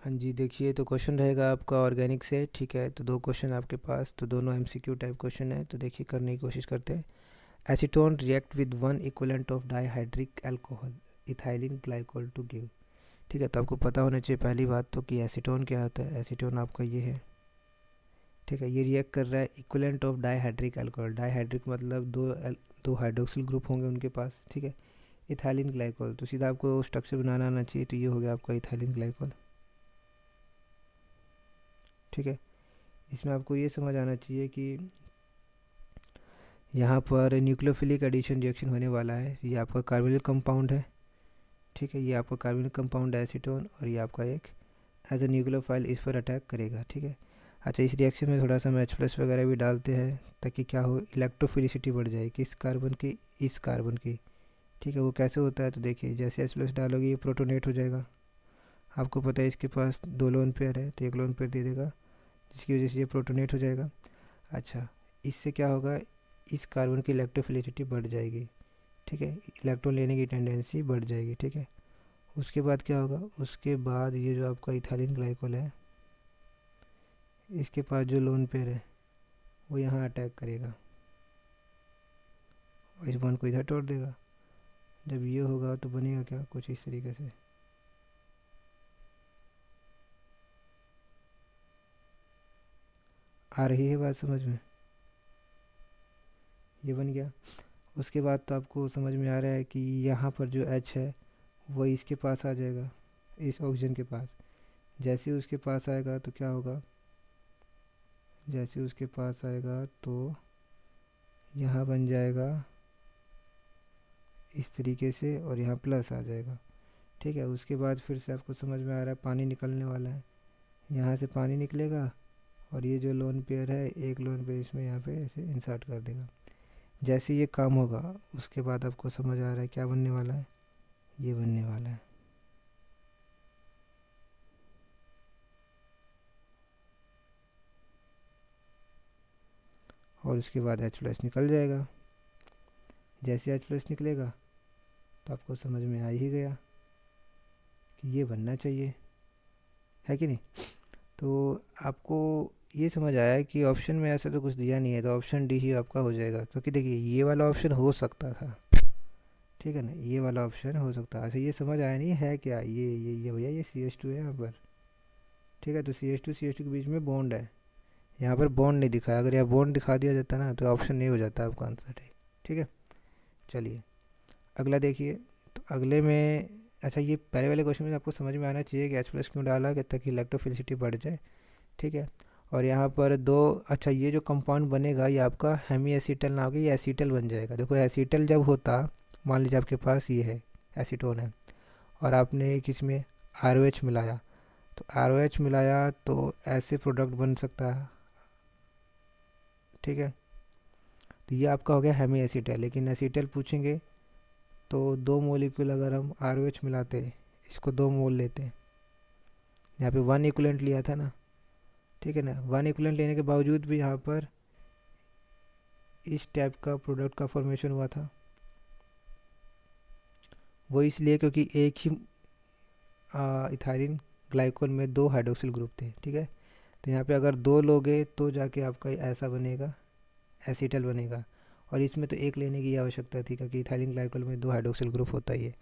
हाँ जी, देखिए तो क्वेश्चन रहेगा आपका ऑर्गेनिक से, ठीक है। तो दो क्वेश्चन आपके पास, तो दोनों एमसीक्यू टाइप क्वेश्चन है। तो देखिए करने की कोशिश करते हैं। Acetone react with one equivalent of dihydric alcohol ethylene glycol to give. ठीक है, तो आपको पता होना चाहिए पहली बात तो कि एसीटोन क्या होता है। एसीटोन आपका ये है, ठीक है। ये रिएक्ट कर रहा है equivalent of dihydric alcohol. Dihydric मतलब दो हाइड्रोक्सिल ग्रुप होंगे उनके पास, ठीक है। इथाइलिन ग्लाइकोल, तो सीधा आपको स्ट्रक्चर बनाना आना चाहिए। तो ये हो गया आपका इथाइलिन ग्लाइकोल, ठीक है। इसमें आपको ये समझ आना चाहिए कि यहाँ पर न्यूक्लियोफिलिक एडिशन रिएक्शन होने वाला है। ये आपका कार्बोनिल कंपाउंड है, ठीक है। ये आपका कार्बोनिल कंपाउंड है एसीटोन, और ये आपका एक एज ए न्यूक्लियोफाइल इस पर अटैक करेगा, ठीक है। अच्छा, इस रिएक्शन में थोड़ा सा हम H प्लस वगैरह भी डालते हैं ताकि क्या हो, इलेक्ट्रोफिलिसिटी बढ़ जाए किस कार्बन की, इस कार्बन की, ठीक है। वो कैसे होता है, तो देखिए जैसे H प्लस डालोगे ये प्रोटोनेट हो जाएगा। आपको पता है इसके पास दो लोन पेयर है, तो एक लोन पेयर दे देगा जिसकी वजह से ये प्रोटोनेट हो जाएगा। अच्छा, इससे क्या होगा, इस कार्बन की इलेक्ट्रोफिलिसिटी बढ़ जाएगी, ठीक है। इलेक्ट्रॉन लेने की टेंडेंसी बढ़ जाएगी, ठीक है। उसके बाद क्या होगा, उसके बाद ये जो आपका इथाइलिन ग्लाइकोल है, इसके पास जो लोन पेयर है वो यहाँ अटैक करेगा और इस बॉन्ड को इधर तोड़ देगा। जब ये होगा तो बनेगा क्या, कुछ इस तरीके से। आ रही है बात समझ में? ये बन गया। उसके बाद तो आपको समझ में आ रहा है कि यहाँ पर जो H है वो इसके पास आ जाएगा, इस ऑक्सीजन के पास। जैसे ही उसके पास आएगा तो क्या होगा, जैसे उसके पास आएगा तो यहाँ बन जाएगा इस तरीके से, और यहाँ प्लस आ जाएगा, ठीक है। उसके बाद फिर से आपको समझ में आ रहा है पानी निकलने वाला है, यहाँ से पानी निकलेगा, और ये जो लोन पेयर है, एक लोन पेयर इसमें यहाँ पे ऐसे इंसर्ट कर देगा। जैसे ये काम होगा उसके बाद आपको समझ आ रहा है क्या बनने वाला है, ये बनने वाला है। और उसके बाद H प्लस निकल जाएगा। जैसे H प्लस निकलेगा तो आपको समझ में आ ही गया कि ये बनना चाहिए, है कि नहीं। तो आपको ये समझ आया कि ऑप्शन में ऐसा तो कुछ दिया नहीं है, तो ऑप्शन डी ही आपका हो जाएगा। क्योंकि देखिए ये वाला ऑप्शन हो सकता था, ठीक है ना, ये वाला ऑप्शन हो सकता है। अच्छा, ये समझ आया नहीं है क्या, ये भैया ये CH2 है यहाँ पर, ठीक है। तो CH2 के बीच में बॉन्ड है, यहाँ पर बॉन्ड नहीं दिखाया। अगर यहाँ बॉन्ड दिखा दिया जाता ना तो ऑप्शन नहीं हो जाता आपका आंसर है, ठीक है। चलिए अगला देखिए। तो अगले में, अच्छा ये पहले वाले क्वेश्चन में आपको समझ में आना चाहिए कि H प्लस क्यों डाला कि ताकि इलेक्ट्रोफिलिसिटी बढ़ जाए, ठीक है। और यहाँ पर दो, अच्छा ये जो कंपाउंड बनेगा ये आपका हेमी एसीटल ना होगा, ये एसीटल बन जाएगा। देखो एसीटल जब होता, मान लीजिए आपके पास ये है एसीटोन है, और आपने किस में ROH मिलाया, तो ROH मिलाया तो ऐसे प्रोडक्ट बन सकता है, ठीक है। तो ये आपका हो गया हेमी एसीटल। लेकिन एसीटल पूछेंगे तो दो मोलिक्यूल अगर हम ROH मिलाते, इसको दो मोल लेते, यहाँ पे वन इक्विवेलेंट लिया था ना, ठीक है ना। वन इक्विवेलेंट लेने के बावजूद भी यहाँ पर इस टाइप का प्रोडक्ट का फॉर्मेशन हुआ था। वो इसलिए क्योंकि एक ही इथाइलिन ग्लाइकोल में दो हाइड्रोक्सिल ग्रुप थे, ठीक है। तो यहाँ पे अगर दो लोगे तो जाके आपका ऐसा बनेगा, एसीटल बनेगा। और इसमें तो एक लेने की आवश्यकता थी क्योंकि इथाइलिन ग्लाइकोल में दो हाइड्रोक्सिल ग्रुप होता ही है,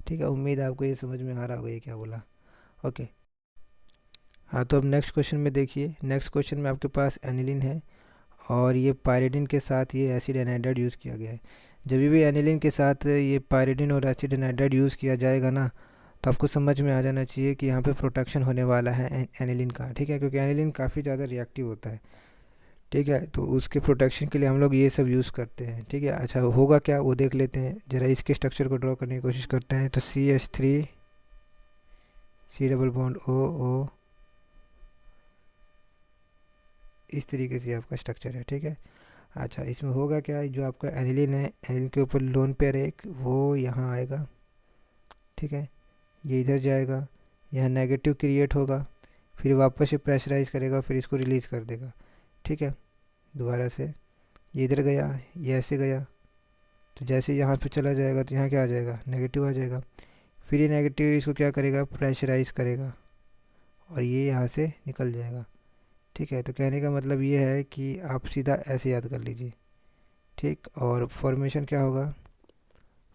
ठीक है। उम्मीद है आपको ये समझ में आ रहा होगा ये क्या बोला। ओके, हाँ। तो अब नेक्स्ट क्वेश्चन में देखिए। नेक्स्ट क्वेश्चन में आपके पास एनिलीन है, और ये पायरिडिन के साथ ये एसिड एनाइड्राइड यूज़ किया गया है। जब भी एनिलीन के साथ ये पायरिडिन और एसिड एनाइड्राइड यूज़ किया जाएगा ना, तो आपको समझ में आ जाना चाहिए कि यहाँ पे प्रोटेक्शन होने वाला है एनिलीन का, ठीक है। क्योंकि एनिलीन काफ़ी ज़्यादा रिएक्टिव होता है, ठीक है। तो उसके प्रोटेक्शन के लिए हम लोग ये सब यूज़ करते हैं, ठीक है। अच्छा होगा क्या वो देख लेते हैं ज़रा। इसके स्ट्रक्चर को ड्रॉ करने की कोशिश करते हैं। तो CH3 C double bond O, इस तरीके से आपका स्ट्रक्चर है, ठीक है। अच्छा, इसमें होगा क्या, जो आपका एनिलीन है, एनिलीन के ऊपर लोन पेयर एक वो यहाँ आएगा, ठीक है। ये इधर जाएगा, यहाँ नेगेटिव क्रिएट होगा, फिर वापस से प्रेशराइज करेगा, फिर इसको रिलीज़ कर देगा, ठीक है। दोबारा से ये इधर गया, ये ऐसे गया, तो जैसे यहाँ पे चला जाएगा तो यहाँ क्या आ जाएगा, नेगेटिव आ जाएगा। फिर ये नेगेटिव इसको क्या करेगा, प्रेशराइज करेगा, और ये यहाँ से निकल जाएगा। ठीक है, तो कहने का मतलब ये है कि आप सीधा ऐसे याद कर लीजिए। ठीक, और फॉर्मेशन क्या होगा?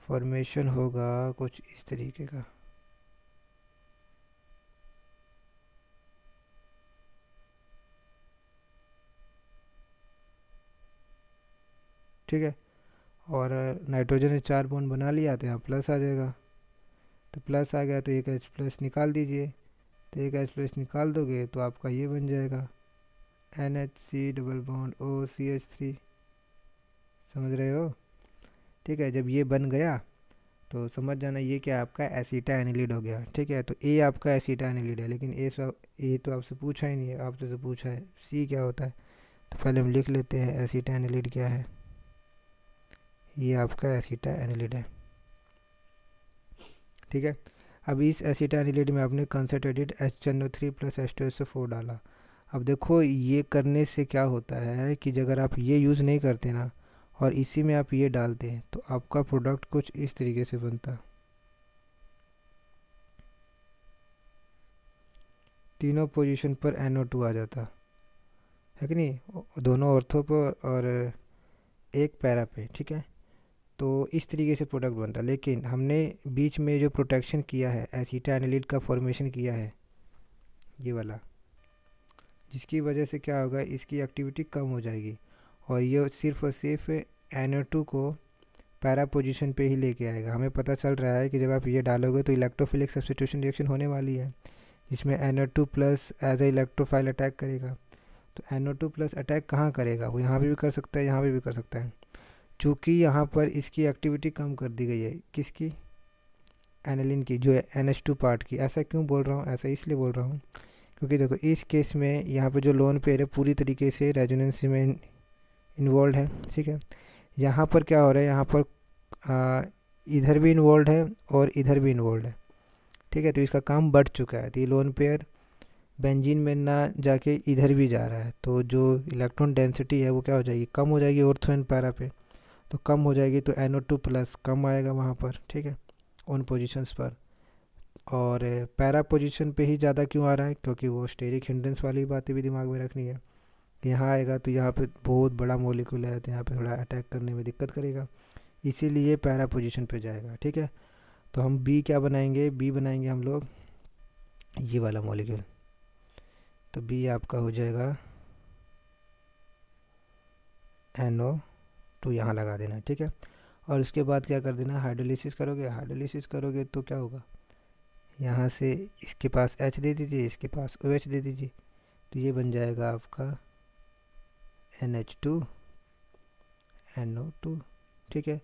फॉर्मेशन होगा कुछ इस तरीके का। ठीक है, और नाइट्रोजन ने 4 बॉन्ड बना लिया तो यहाँ प्लस आ जाएगा। तो प्लस आ गया तो एक H प्लस निकाल दीजिए। तो एक H प्लस निकाल दोगे तो आपका ये बन जाएगा NHC डबल बॉन्ड OCH3। समझ रहे हो? ठीक है, जब ये बन गया तो समझ जाना ये क्या आपका एसिटा एनिलिड हो गया। ठीक है, तो ए आपका एसिटा एनिलिड है, लेकिन ए तो आपसे पूछा ही नहीं है, आपसे तो पूछा है सी क्या होता है। तो पहले हम लिख लेते हैं एसिटा एनिलिड क्या है। ये आपका एसिटा एनिलिड है। ठीक है, अब इस एसिटा एनिलिड में आपने कंसंट्रेटेड HNO3 प्लस H2SO4 डाला। अब देखो ये करने से क्या होता है कि अगर आप ये यूज़ नहीं करते ना और इसी में आप ये डालते हैं तो आपका प्रोडक्ट कुछ इस तरीके से बनता। तीनों पोजीशन पर NO2 आ जाता है कि नहीं, दोनों ऑर्थो पर और एक पैरा पे। ठीक है, तो इस तरीके से प्रोडक्ट बनता, लेकिन हमने बीच में जो प्रोटेक्शन किया है, एसिटा एनिलिड का फॉर्मेशन किया है ये वाला, जिसकी वजह से क्या होगा, इसकी एक्टिविटी कम हो जाएगी और ये सिर्फ और सिर्फ NO2 को पैरा पोजीशन पे ही लेके आएगा। हमें पता चल रहा है कि जब आप ये डालोगे तो इलेक्ट्रोफिलिक सब्स्टिट्यूशन रिएक्शन होने वाली है, जिसमें NO2 plus as a electrophile attack करेगा। तो NO2 प्लस अटैक कहाँ करेगा? वो यहाँ पे भी कर सकता है, यहाँ पे भी कर सकता है। चूँकि यहाँ पर इसकी एक्टिविटी कम कर दी गई है, किसकी? एनिलिन की, जो है NH2 पार्ट की। ऐसा क्यों बोल रहा हूँ? ऐसा इसलिए बोल रहा हूँ क्योंकि देखो इस केस में यहाँ पे जो लोन पेयर है पूरी तरीके से रेजोनेंस में इन्वॉल्व है। ठीक है, यहाँ पर क्या हो रहा है, यहाँ पर इधर भी इन्वॉल्व है और इधर भी इन्वॉल्व है। ठीक है, तो इसका काम बढ़ चुका है। तो ये लोन पेयर बेंजीन में ना जाके इधर भी जा रहा है, तो जो इलेक्ट्रॉन डेंसिटी है वो क्या हो जाएगी, कम हो जाएगी ऑर्थो एंड पैरा पे। तो कम हो जाएगी तो NO2 प्लस कम आएगा वहाँ पर। ठीक है, उन पोजीशंस पर। और पैरा पोजीशन पे ही ज़्यादा क्यों आ रहा है? क्योंकि वो स्टेरिक हिंड्रेंस वाली बातें भी दिमाग में रखनी है। यहाँ आएगा तो यहाँ पे बहुत बड़ा मॉलिक्यूल है, तो यहाँ पे थोड़ा अटैक करने में दिक्कत करेगा, इसीलिए पैरा पोजीशन पे जाएगा। ठीक है, तो हम बी क्या बनाएंगे? बी बनाएंगे हम लोग ये वाला मॉलिक्यूल। तो बी आपका हो जाएगा NO2, यहाँ लगा देना। ठीक है, और उसके बाद क्या कर देना, हाइड्रोलिसिस करोगे। हाइड्रोलिसिस करोगे तो क्या होगा, यहाँ से इसके पास H दे दीजिए, इसके पास OH दे दीजिए, तो ये बन जाएगा आपका NH2 NO2। ठीक है,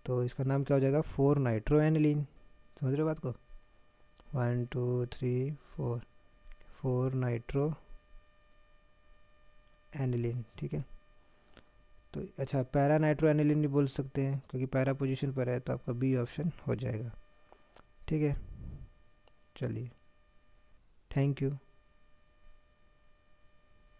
तो इसका नाम क्या हो जाएगा, 4 नाइट्रो एनिलीन। समझ रहे हो बात को? 1 2 3 4, 4 नाइट्रो एनिलीन। ठीक है, तो अच्छा पैरा नाइट्रो एनिलीन भी बोल सकते हैं क्योंकि पैरा पोजीशन पर है, तो आपका बी ऑप्शन हो जाएगा। ठीक है, चलिए, थैंक यू।